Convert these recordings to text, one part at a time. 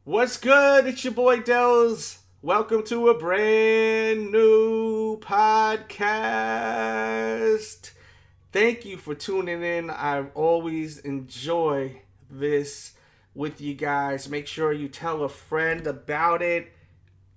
What's good? It's your boy Delz. Welcome to a brand new podcast. Thank you for tuning in. I always enjoy this with you guys. Make sure you tell a friend about it.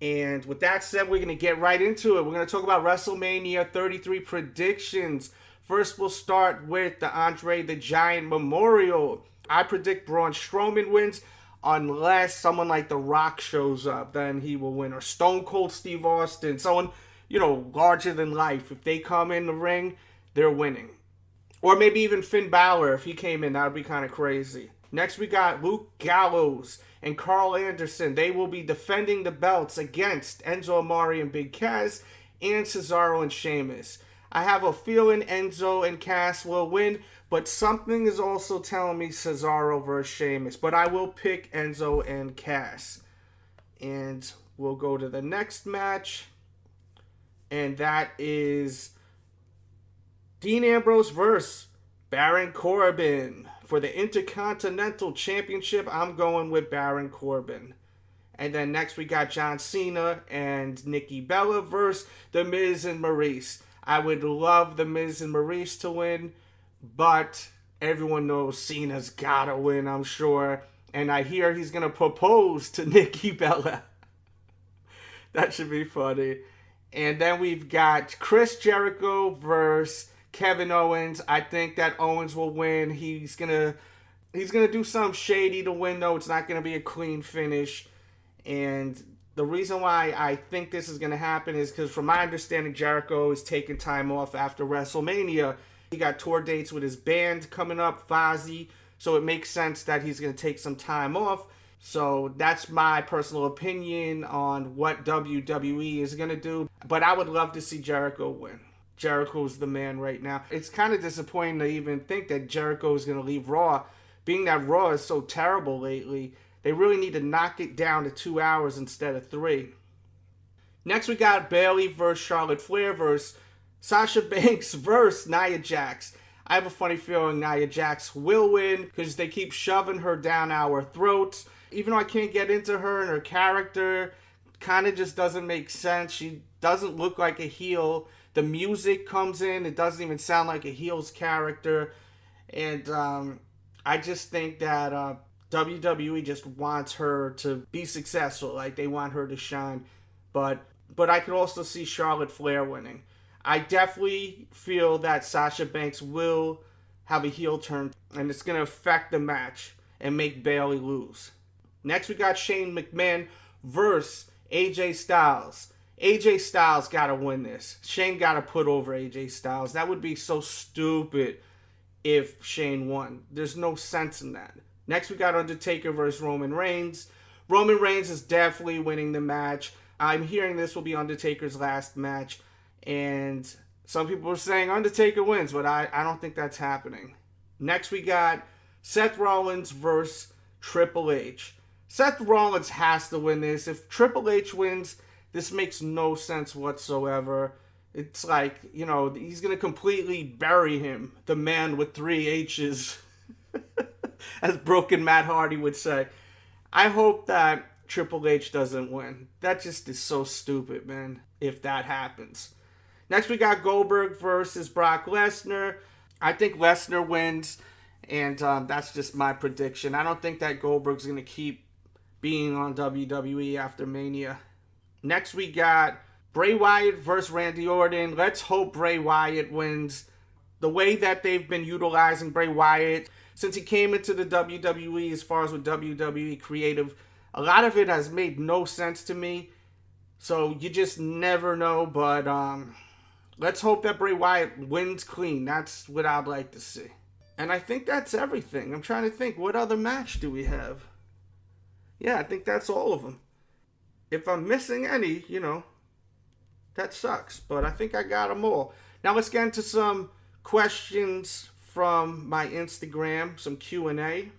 And with that said, we're going to get right into it. We're going to talk about WrestleMania 33 predictions. First, we'll start with the Andre the Giant Memorial. I predict Braun Strowman wins. Unless someone like The Rock shows up, then he will win. Or Stone Cold Steve Austin, someone, larger than life. If they come in the ring, they're winning. Or maybe even Finn Balor, if he came in, that would be kind of crazy. Next, we got Luke Gallows and Carl Anderson. They will be defending the belts against Enzo Amore and Big Cass and Cesaro and Sheamus. I have a feeling Enzo and Cass will win, but something is also telling me Cesaro versus Sheamus. But I will pick Enzo and Cass. And we'll go to the next match. And that is Dean Ambrose versus Baron Corbin. For the Intercontinental Championship, I'm going with Baron Corbin. And then next we got John Cena and Nikki Bella versus The Miz and Maurice. I would love The Miz and Maurice to win, but everyone knows Cena's gotta win, I'm sure. And I hear he's gonna propose to Nikki Bella. That should be funny. And then we've got Chris Jericho versus Kevin Owens. I think that Owens will win. He's gonna do something shady to win, though. It's not gonna be a clean finish. And the reason why I think this is going to happen is because, from my understanding, Jericho is taking time off after WrestleMania. He got tour dates with his band coming up, Fozzy, so it makes sense that he's going to take some time off. So that's my personal opinion on what WWE is going to do. But I would love to see Jericho win. Jericho's the man right now. It's kind of disappointing to even think that Jericho is going to leave Raw, being that Raw is so terrible lately. They really need to knock it down to 2 hours instead of 3. Next, we got Bayley versus Charlotte Flair versus Sasha Banks versus Nia Jax. I have a funny feeling Nia Jax will win because they keep shoving her down our throats. Even though I can't get into her and her character, kind of just doesn't make sense. She doesn't look like a heel. The music comes in. It doesn't even sound like a heel's character. And I just think that WWE just wants her to be successful. Like, they want her to shine. But I could also see Charlotte Flair winning. I definitely feel that Sasha Banks will have a heel turn, and it's going to affect the match and make Bayley lose. Next, we got Shane McMahon versus AJ Styles. AJ Styles got to win this. Shane got to put over AJ Styles. That would be so stupid if Shane won. There's no sense in that. Next, we got Undertaker versus Roman Reigns. Roman Reigns is definitely winning the match. I'm hearing this will be Undertaker's last match. And some people are saying Undertaker wins, but I don't think that's happening. Next, we got Seth Rollins versus Triple H. Seth Rollins has to win this. If Triple H wins, this makes no sense whatsoever. It's like, he's going to completely bury him. The man with 3 H's. As Broken Matt Hardy would say. I hope that Triple H doesn't win. That just is so stupid, man, if that happens. Next, we got Goldberg versus Brock Lesnar. I think Lesnar wins, and that's just my prediction. I don't think that Goldberg's going to keep being on WWE after Mania. Next, we got Bray Wyatt versus Randy Orton. Let's hope Bray Wyatt wins. The way that they've been utilizing Bray Wyatt since he came into the WWE, as far as with WWE creative, a lot of it has made no sense to me. So you just never know. But let's hope that Bray Wyatt wins clean. That's what I'd like to see. And I think that's everything. I'm trying to think, what other match do we have? Yeah, I think that's all of them. If I'm missing any, that sucks. But I think I got them all. Now let's get into some questions from my Instagram, some Q&A.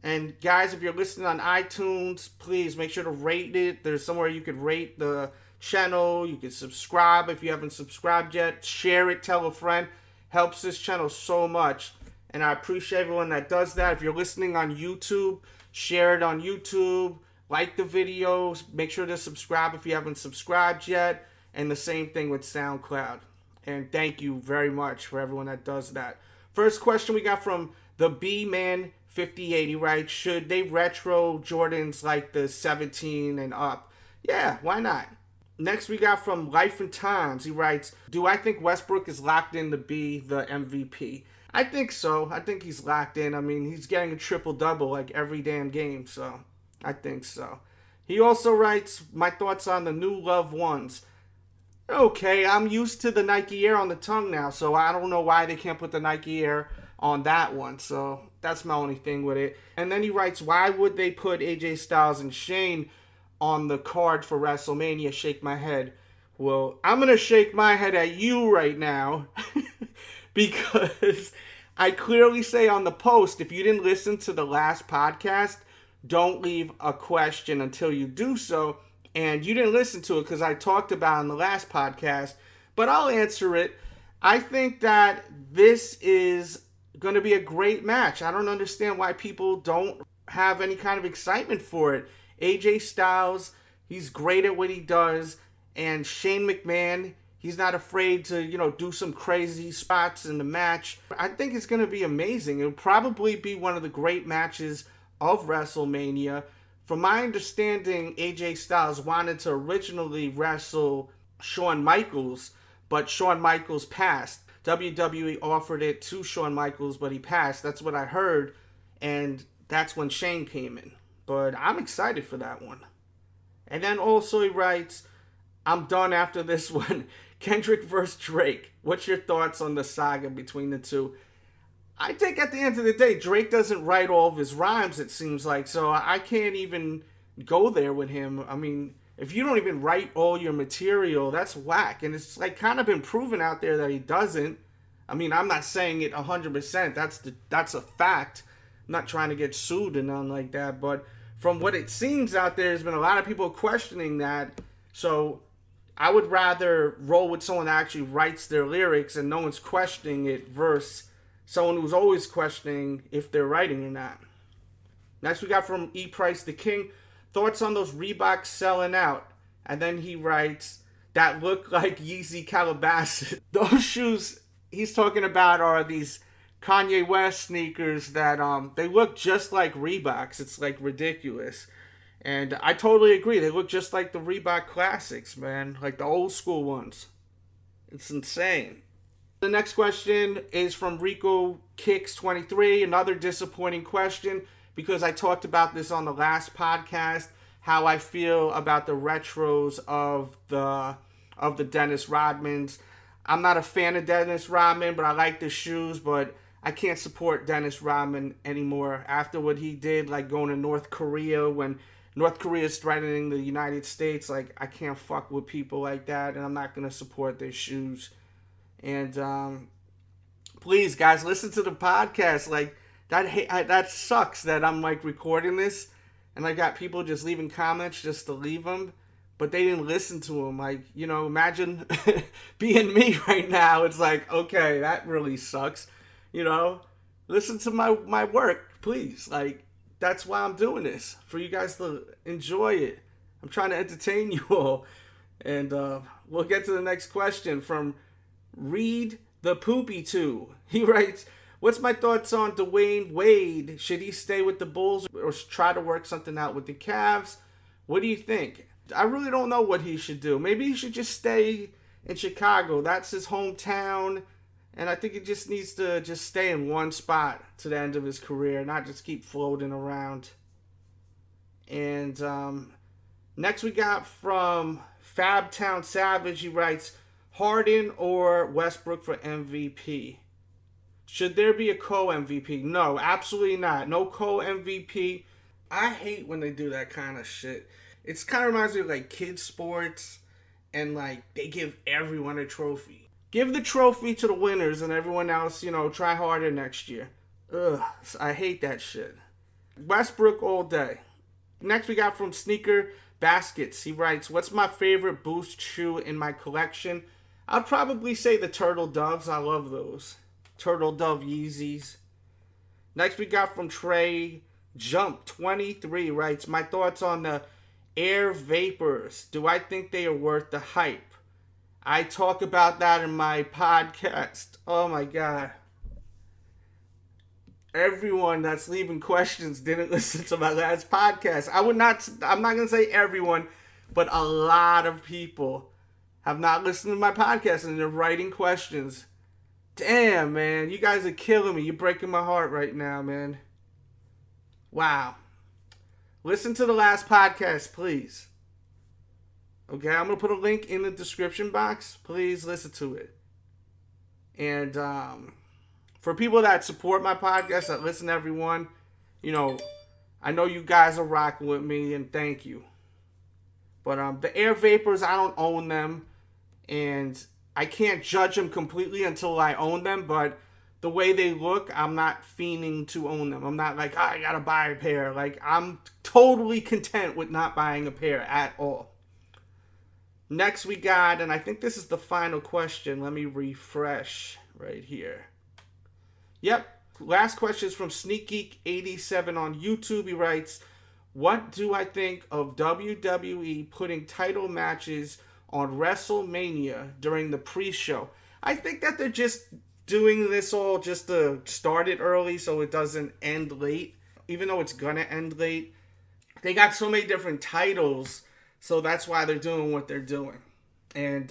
And guys, if you're listening on iTunes, please make sure to rate it. There's somewhere you could rate the channel. You can subscribe if you haven't subscribed yet. Share it, tell a friend. Helps this channel so much. And I appreciate everyone that does that. If you're listening on YouTube, share it on YouTube. Like the videos. Make sure to subscribe if you haven't subscribed yet. And the same thing with SoundCloud. And thank you very much for everyone that does that. First question we got from the B-Man 5080, right? Should they retro Jordans like the 17 and up? Yeah, why not? Next we got from Life and Times. He writes, do I think Westbrook is locked in to be the MVP? I think so. I think he's locked in. I mean, he's getting a triple-double like every damn game, so I think so. He also writes, my thoughts on the new Love Ones. Okay, I'm used to the Nike Air on the tongue now, so I don't know why they can't put the Nike Air on that one. So that's my only thing with it. And then he writes, why would they put AJ Styles and Shane on the card for WrestleMania? Shake my head. Well, I'm going to shake my head at you right now because I clearly say on the post, if you didn't listen to the last podcast, don't leave a question until you do so. And you didn't listen to it because I talked about it in the last podcast, but I'll answer it. I think that this is going to be a great match. I don't understand why people don't have any kind of excitement for it. AJ Styles, he's great at what he does. And Shane McMahon, he's not afraid to, do some crazy spots in the match. I think it's going to be amazing. It'll probably be one of the great matches of WrestleMania. From my understanding, AJ Styles wanted to originally wrestle Shawn Michaels, but Shawn Michaels passed. WWE offered it to Shawn Michaels, but he passed. That's what I heard, and that's when Shane came in. But I'm excited for that one. And then also he writes, I'm done after this one. Kendrick versus Drake. What's your thoughts on the saga between the two? I think at the end of the day, Drake doesn't write all of his rhymes, it seems like, so I can't even go there with him. I mean, if you don't even write all your material, that's whack. And it's like kind of been proven out there that he doesn't. I mean, I'm not saying it 100%. That's a fact. I'm not trying to get sued and nothing like that. But from what it seems out there, there's been a lot of people questioning that. So I would rather roll with someone that actually writes their lyrics and no one's questioning it versus someone who's always questioning if they're writing or not. Next we got from E. Price the King. Thoughts on those Reeboks selling out? And then he writes, that look like Yeezy Calabasas. Those shoes he's talking about are these Kanye West sneakers that they look just like Reeboks. It's like ridiculous. And I totally agree. They look just like the Reebok Classics, man. Like the old school ones. It's insane. The next question is from Rico Kicks 23. Another disappointing question because I talked about this on the last podcast, how I feel about the retros of the Dennis Rodmans. I'm not a fan of Dennis Rodman, but I like the shoes, but I can't support Dennis Rodman anymore after what he did, like going to North Korea when North Korea is threatening the United States. Like, I can't fuck with people like that, and I'm not going to support their shoes. And please, guys, listen to the podcast. Like, that sucks that I'm, like, recording this, and I got people just leaving comments just to leave them, but they didn't listen to them. Like, imagine being me right now. It's like, okay, that really sucks. Listen to my work, please. Like, that's why I'm doing this, for you guys to enjoy it. I'm trying to entertain you all. And we'll get to the next question from Reed the Poopy 2. He writes, what's my thoughts on Dwayne Wade? Should he stay with the Bulls or try to work something out with the Cavs? What do you think? I really don't know what he should do. Maybe he should just stay in Chicago. That's his hometown. And I think he just needs to just stay in one spot to the end of his career, not just keep floating around. And next we got from Fabtown Savage. He writes, Harden or Westbrook for MVP? Should there be a co-MVP? No, absolutely not. No co-MVP. I hate when they do that kind of shit. It's kind of reminds me of like kids sports and like they give everyone a trophy. Give the trophy to the winners and everyone else, try harder next year. Ugh, I hate that shit. Westbrook all day. Next we got from Sneaker Baskets. He writes, what's my favorite Boost shoe in my collection? I'd probably say the Turtle Doves. I love those. Turtle Dove Yeezys. Next we got from Trey Jump 23 writes, my thoughts on the air vapors. Do I think they are worth the hype? I talk about that in my podcast. Oh my God. Everyone that's leaving questions didn't listen to my last podcast. I'm not going to say everyone, but a lot of people have not listened to my podcast and they're writing questions. Damn, man. You guys are killing me. You're breaking my heart right now, man. Wow. Listen to the last podcast, please. Okay, I'm going to put a link in the description box. Please listen to it. And for people that support my podcast, that listen to everyone, you know, I know you guys are rocking with me, and thank you. But the air vapors, I don't own them. And I can't judge them completely until I own them. But the way they look, I'm not fiending to own them. I'm not like, oh, I got to buy a pair. Like, I'm totally content with not buying a pair at all. Next we got, and I think this is the final question. Let me refresh right here. Yep. Last question is from SneakGeek87 on YouTube. He writes, what do I think of WWE putting title matches on WrestleMania during the pre-show? I think that they're just doing this all just to start it early so it doesn't end late. Even though it's gonna end late. They got so many different titles, so that's why they're doing what they're doing. And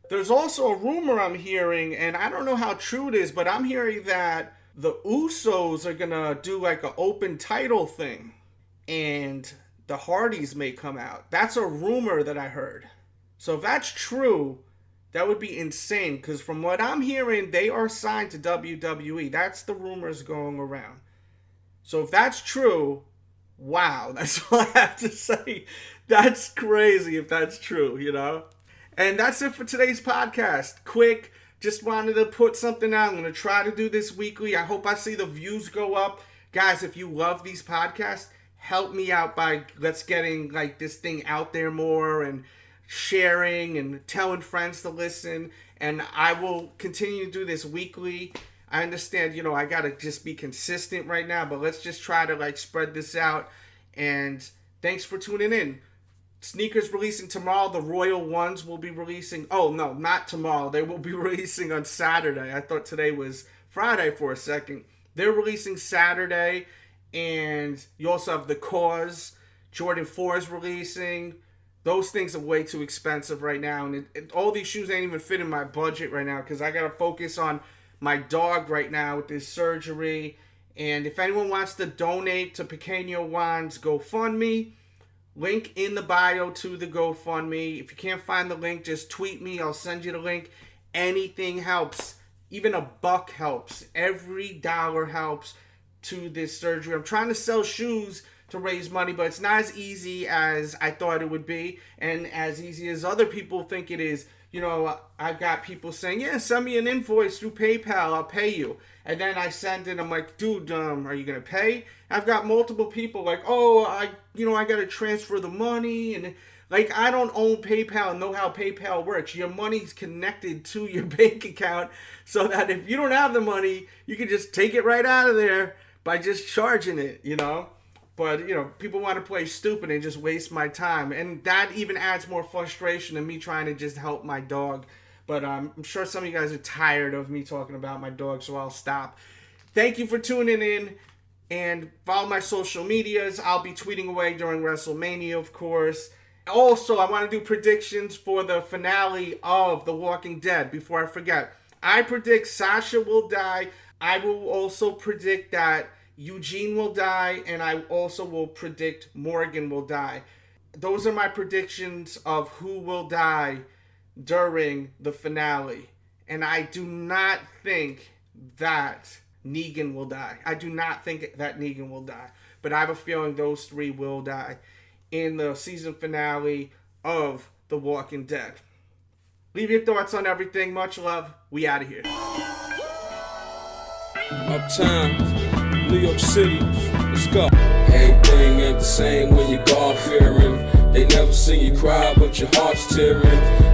there's also a rumor I'm hearing, and I don't know how true it is, but I'm hearing that the Usos are gonna do like an open title thing. And the Hardys may come out. That's a rumor that I heard. So if that's true, that would be insane. Because from what I'm hearing, they are signed to WWE. That's the rumors going around. So if that's true, wow. That's all I have to say. That's crazy if that's true, you know. And that's it for today's podcast. Quick, just wanted to put something out. I'm going to try to do this weekly. I hope I see the views go up. Guys, if you love these podcasts, help me out by let's getting like this thing out there more and sharing and telling friends to listen. And I will continue to do this weekly. I understand, you know, I got to just be consistent right now, but let's just try to like spread this out. And thanks for tuning in. Sneakers releasing tomorrow. The Royal Ones will be releasing. Oh, no, not tomorrow. They will be releasing on Saturday. I thought today was Friday for a second. They're releasing Saturday. And you also have the Cause. Jordan 4 is releasing. Those things are way too expensive right now. And all these shoes ain't even fit in my budget right now because I got to focus on my dog right now with this surgery. And if anyone wants to donate to Pequeño Juan's GoFundMe, link in the bio to the GoFundMe. If you can't find the link, just tweet me. I'll send you the link. Anything helps. Even $1 helps. Every dollar helps to this surgery. I'm trying to sell shoes to raise money, but it's not as easy as I thought it would be and as easy as other people think it is. You know, I've got people saying, yeah, send me an invoice through PayPal, I'll pay you. And then I send it, I'm like, dude, are you going to pay? I've got multiple people like, oh, I got to transfer the money. And like, I don't own PayPal and know how PayPal works. Your money's connected to your bank account so that if you don't have the money, you can just take it right out of there by just charging it, you know. But, you know, people want to play stupid and just waste my time. And that even adds more frustration than me trying to just help my dog. But I'm sure some of you guys are tired of me talking about my dog, so I'll stop. Thank you for tuning in. And follow my social medias. I'll be tweeting away during WrestleMania, of course. Also, I want to do predictions for the finale of The Walking Dead. Before I forget, I predict Sasha will die. I will also predict that Eugene will die, and I also will predict Morgan will die. Those are my predictions of who will die during the finale. And I do not think that Negan will die. I do not think that Negan will die. But I have a feeling those three will die in the season finale of The Walking Dead. Leave your thoughts on everything. Much love. We out of here. Uptown, New York City, let's go. Everything ain't the same when you're God-fearing. They never see you cry, but your heart's tearing.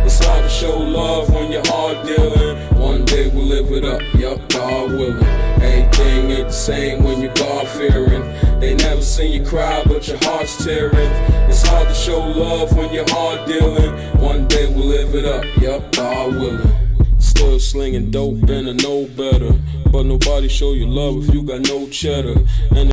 It's hard to show love when you're hard dealing. One day we'll live it up, yup, God willing. Everything ain't the same when you're God-fearing. They never seen you cry, but your heart's tearing. It's hard to show love when you're hard dealing. One day we'll live it up, yup, God willing. Still slinging dope and I know better, but nobody show you love if you got no cheddar. And